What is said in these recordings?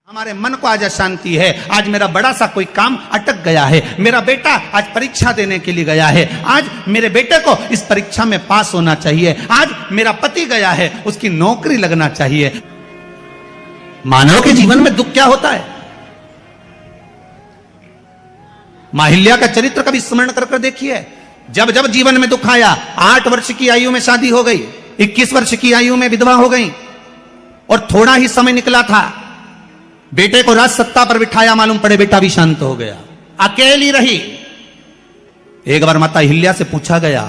हमारे मन को आज अशांति है। आज मेरा बड़ा सा कोई काम अटक गया है। मेरा बेटा आज परीक्षा देने के लिए गया है। आज मेरे बेटे को इस परीक्षा में पास होना चाहिए। आज मेरा पति गया है, उसकी नौकरी लगना चाहिए। मानव के जीवन में दुख क्या होता है? माहिल्या का चरित्र कभी स्मरण कर देखिए। जब जब जीवन में दुख आया, 8 वर्ष की आयु में शादी हो गई, 21 वर्ष की आयु में विधवा हो गई और थोड़ा ही समय निकला था। बेटे को राज सत्ता पर बिठाया, मालूम पड़े बेटा भी शांत हो गया, अकेली रही। एक बार माता अहिल्या से पूछा गया,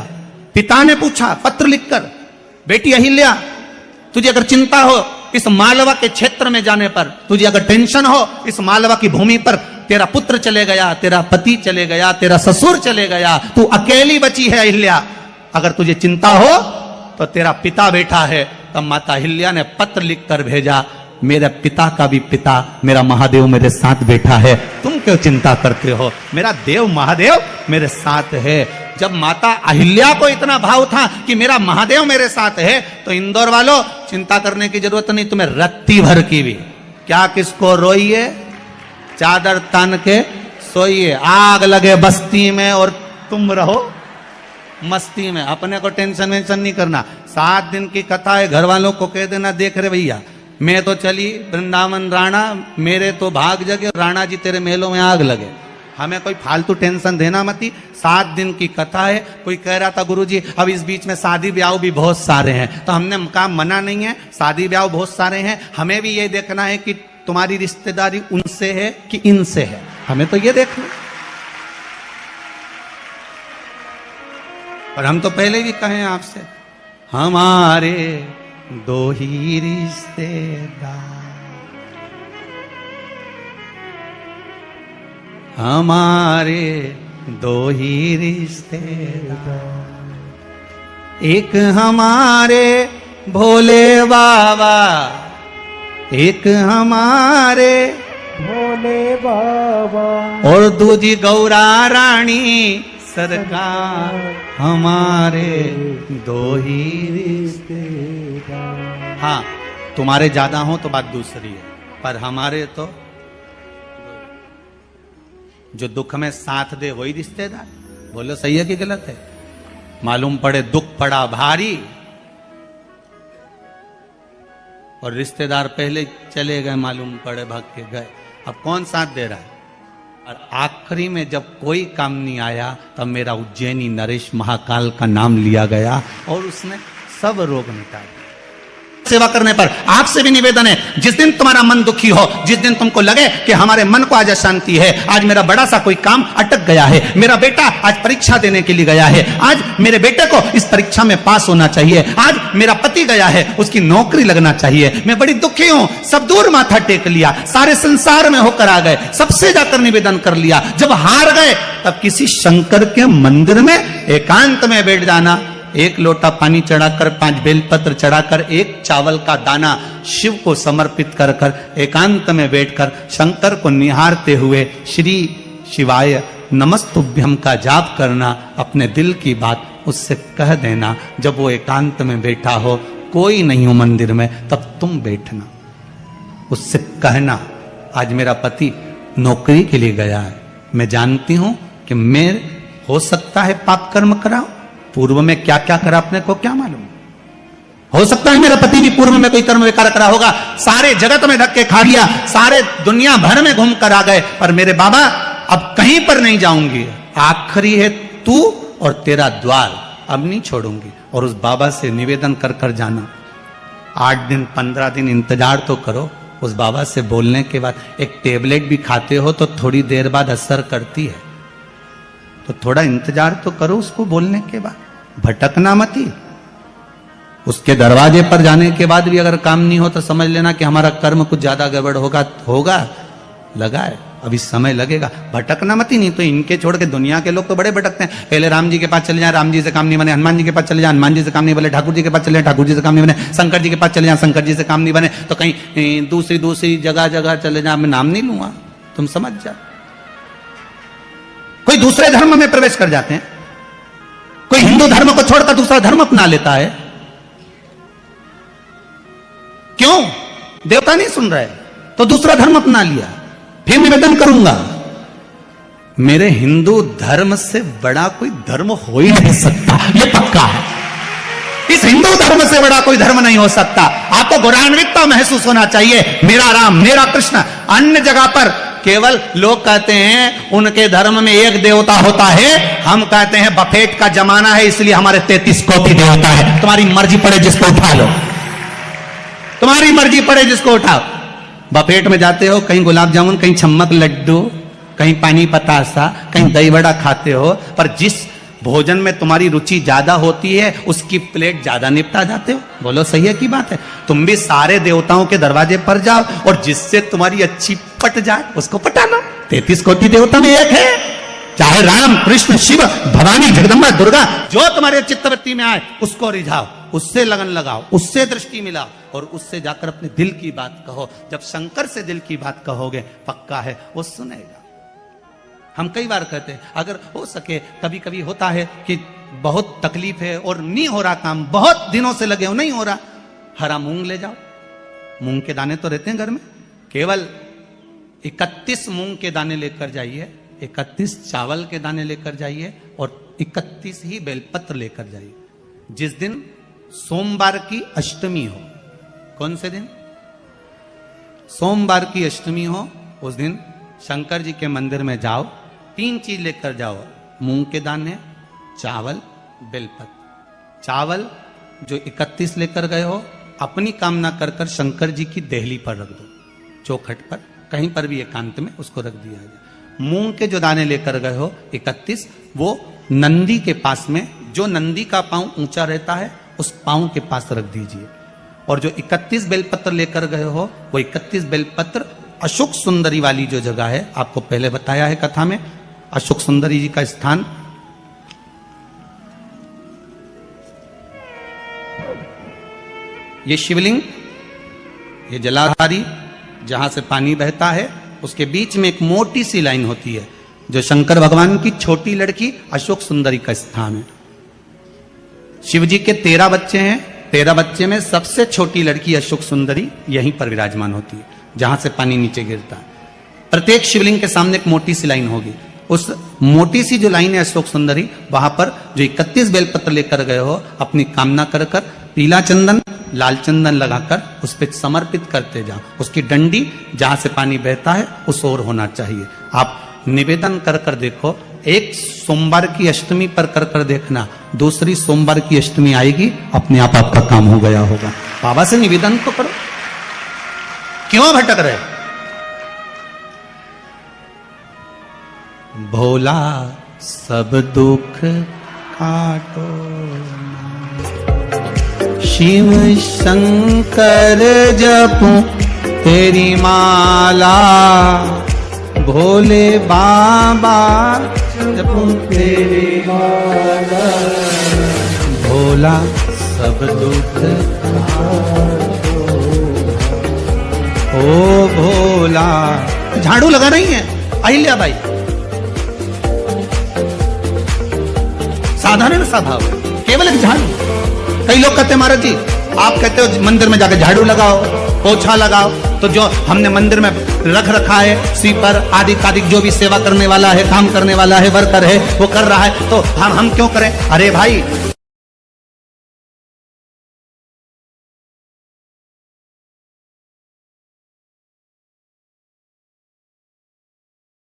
पिता ने पूछा पत्र लिखकर, बेटी अहिल्या तुझे अगर चिंता हो इस मालवा के क्षेत्र में जाने पर, तुझे अगर टेंशन हो इस मालवा की भूमि पर, तेरा पुत्र चले गया, तेरा पति चले गया, तेरा ससुर चले गया, तू अकेली बची है अहिल्या, अगर तुझे चिंता हो तो तेरा पिता बैठा है। तब माता अहिल्या ने पत्र लिखकर भेजा, मेरे पिता का भी पिता मेरा महादेव मेरे साथ बैठा है, तुम क्यों चिंता करते हो, मेरा देव महादेव मेरे साथ है। जब माता अहिल्या को इतना भाव था कि मेरा महादेव मेरे साथ है, तो इंदौर वालों चिंता करने की जरूरत नहीं, तुम्हें रत्ती भर की भी। क्या किसको रोइए, चादर तान के सोइए, आग लगे बस्ती में और तुम रहो मस्ती में। अपने को टेंशन वेंशन नहीं करना। 7 दिन की कथा है, घर वालों को कह देना, देख रहे भैया मैं तो चली वृंदावन राणा, मेरे तो भाग जगे, राणा जी तेरे महलों में आग लगे। हमें कोई फालतू टेंशन देना मती। 7 दिन की कथा है। कोई कह रहा था गुरुजी अब इस बीच में शादी ब्याह भी बहुत सारे हैं, तो हमने कहा मना नहीं है, शादी ब्याह बहुत सारे हैं, हमें भी ये देखना है कि तुम्हारी रिश्तेदारी उनसे है कि इनसे है, हमें तो ये देखना। और हम तो पहले भी कहे आपसे, हमारे 2 ही रिश्तेदार, हमारे 2 ही रिश्तेदार, एक हमारे भोले बाबा, एक हमारे भोले बाबा, और दूजी गौरा रानी सरकार, हमारे 2 ही रिश्तेदार। हाँ, तुम्हारे ज्यादा हो तो बात दूसरी है, पर हमारे तो जो दुख में साथ दे वही रिश्तेदार। बोलो सही है कि गलत है? मालूम पड़े दुख पड़ा भारी और रिश्तेदार पहले चले गए, मालूम पड़े भाग के गए, अब कौन साथ दे रहा है? और आखिरी में जब कोई काम नहीं आया, तब मेरा उज्जैनी नरेश महाकाल का नाम लिया गया और उसने सब रोग मिटा दिया। सेवा करने पर आपसे भी निवेदन है, जिस दिन तुम्हारा मन दुखी हो, जिस दिन तुमको लगे कि हमारे मन को आज अशांति है, आज मेरा बड़ा सा कोई काम अटक गया है, मेरा बेटा आज परीक्षा देने के लिए गया है, आज मेरे बेटे को इस परीक्षा में पास होना चाहिए, आज मेरा पति गया है, उसकी नौकरी लगना चाहिए, मैं बड़ी दुखी हूं, सब दूर माथा टेक लिया, सारे संसार में होकर आ गए, सबसे जाकर निवेदन कर लिया, जब हार गए तब किसी शंकर के मंदिर में एकांत में बैठ जाना, 1 लोटा पानी चढ़ाकर, 5 बेलपत्र चढ़ाकर, 1 चावल का दाना शिव को समर्पित कर कर एकांत में बैठकर शंकर को निहारते हुए श्री शिवाय नमस्तुभ्यम का जाप करना, अपने दिल की बात उससे कह देना। जब वो एकांत में बैठा हो, कोई नहीं हो मंदिर में, तब तुम बैठना, उससे कहना आज मेरा पति नौकरी के लिए गया है, मैं जानती हूं कि मैं हो सकता है पाप कर्म कराऊं, पूर्व में क्या क्या करा अपने को क्या मालूम, हो सकता है मेरा पति भी पूर्व में कोई कर्म विकार करा होगा, सारे जगत में धक्के खा लिया, सारे दुनिया भर में घूम कर आ गए, पर मेरे बाबा अब कहीं पर नहीं जाऊंगी, आखिरी है तू और तेरा द्वार, अब नहीं छोड़ूंगी। और उस बाबा से निवेदन कर कर जाना। 8 दिन 15 दिन इंतजार तो करो, उस बाबा से बोलने के बाद एक टेबलेट भी खाते हो तो थोड़ी देर बाद असर करती है, तो थोड़ा इंतजार तो करो उसको बोलने के बाद, भटकना मती। उसके दरवाजे पर जाने के बाद भी अगर काम नहीं हो तो समझ लेना कि हमारा कर्म कुछ ज्यादा गड़बड़ होगा लगा है, अभी समय लगेगा, भटकना मती। नहीं तो इनके छोड़ के दुनिया के लोग तो बड़े भटकते हैं, पहले राम जी के पास चले जाए, राम जी से काम नहीं बने, हनुमान जी के पास चले जाए, हनुमान जी से काम नहीं बने, ठाकुर जी के पास चले जाए, ठाकुर जी से काम नहीं बने, शंकर जी के पास चले जाए, शंकर जी से काम नहीं बने, तो कहीं दूसरी जगह चले जाए, मैं नाम नहीं लूंगा, तुम समझ जाओ। कोई दूसरे धर्म में प्रवेश कर जाते हैं, कोई हिंदू धर्म को छोड़कर दूसरा धर्म अपना लेता है, क्यों? देवता नहीं सुन रहे, तो दूसरा धर्म अपना लिया, फिर निवेदन करूंगा। मेरे हिंदू धर्म से बड़ा कोई धर्म हो ही नहीं सकता, ये पक्का है। इस हिंदू धर्म से बड़ा कोई धर्म नहीं हो सकता। आपको गौरवान्वितता महसूस होना चाहिए, मेरा राम, मेरा कृष्ण। अन्य जगह पर केवल लोग कहते हैं उनके धर्म में एक देवता होता है, हम कहते हैं बफेट का जमाना है इसलिए हमारे 33 कोटि देवता है। तुम्हारी मर्जी पड़े जिसको उठा लो, तुम्हारी मर्जी पड़े जिसको उठाओ। बफेट में जाते हो, कहीं गुलाब जामुन, कहीं छम्मक लड्डू, कहीं पानी पतासा, कहीं दही बड़ा खाते हो, पर जिस भोजन में तुम्हारी रुचि ज्यादा होती है उसकी प्लेट ज्यादा निपटा जाते हो। बोलो सही है की बात है? तुम भी सारे देवताओं के दरवाजे पर जाओ और जिससे तुम्हारी अच्छी पट जाए उसको पटा लो। 33 कोटि देवता में एक है, चाहे राम, कृष्ण, शिव, भवानी, जगदम्बा, दुर्गा, जो तुम्हारे चित्तवृत्ति में आए उसको रिझाओ, उससे लगन लगाओ, उससे दृष्टि मिलाओ और उससे जाकर अपने दिल की बात कहो। जब शंकर से दिल की बात कहोगे, पक्का है वो सुनेगा। हम कई बार कहते हैं अगर हो सके, कभी कभी होता है कि बहुत तकलीफ है और नहीं हो रहा काम, बहुत दिनों से लगे हो नहीं हो रहा, हरा मूंग ले जाओ। मूंग के दाने तो रहते हैं घर में, केवल 31 मूंग के दाने लेकर जाइए, 31 चावल के दाने लेकर जाइए और 31 ही बेलपत्र लेकर जाइए। जिस दिन सोमवार की अष्टमी हो, कौन से दिन? सोमवार की अष्टमी हो, उस दिन शंकर जी के मंदिर में जाओ, 3 चीज लेकर जाओ, मूंग के दाने, चावल, बेलपत्र। चावल जो 31 लेकर गए हो, अपनी कामना कर कर शंकर जी की देहली पर रख दो, चौखट पर, कहीं पर भी एकांत में उसको रख दिया जाए। मूंग के जो दाने लेकर गए हो 31, वो नंदी के पास में, जो नंदी का पांव ऊंचा रहता है उस पांव के पास रख दीजिए। और जो 31 बेलपत्र लेकर गए हो, वो 31 बेलपत्र अशोक सुंदरी वाली जो जगह है, आपको पहले बताया है कथा में, अशोक सुंदरी जी का स्थान, ये शिवलिंग, ये जलाधारी जहां से पानी बहता है, उसके बीच में एक मोटी सी लाइन होती है जो शंकर भगवान की छोटी लड़की अशोक सुंदरी का स्थान है। शिव जी के 13 बच्चे हैं, 13 बच्चे में सबसे छोटी लड़की अशोक सुंदरी यहीं पर विराजमान होती है जहां से पानी नीचे गिरता है। प्रत्येक शिवलिंग के सामने एक मोटी सी लाइन होगी, उस मोटी सी जो लाइन है अशोक सुंदरी, वहां पर जो 31 बेलपत्र लेकर गए हो, अपनी कामना कर कर पीला चंदन, लाल चंदन लगाकर उस पर समर्पित करते जाओ। उसकी डंडी जहां से पानी बहता है उस ओर होना चाहिए। आप निवेदन कर कर देखो, एक सोमवार की अष्टमी पर कर कर देखना, दूसरी सोमवार की अष्टमी आएगी, अपने आप आपका काम हो गया होगा। बाबा से निवेदन तो करो, क्यों भटक रहे? भोला सब दुख काटो, शिव शंकर जपू तेरी माला, भोले बाबा जपू तेरी माला, भोला सब दुख काटो, ओ भोला। झाड़ू लगा रही है अहिल्या बाई, साधारण सा भाव है, केवल एक झाड़ू। कई लोग कहते हैं महाराज जी, आप कहते हो मंदिर में जाकर झाड़ू लगाओ, पोछा लगाओ, तो जो हमने मंदिर में रख रखा है स्वीपर आदि आदि, जो भी सेवा करने वाला है, काम करने वाला है, वर्कर है, वो कर रहा है, तो हम क्यों करें? अरे भाई,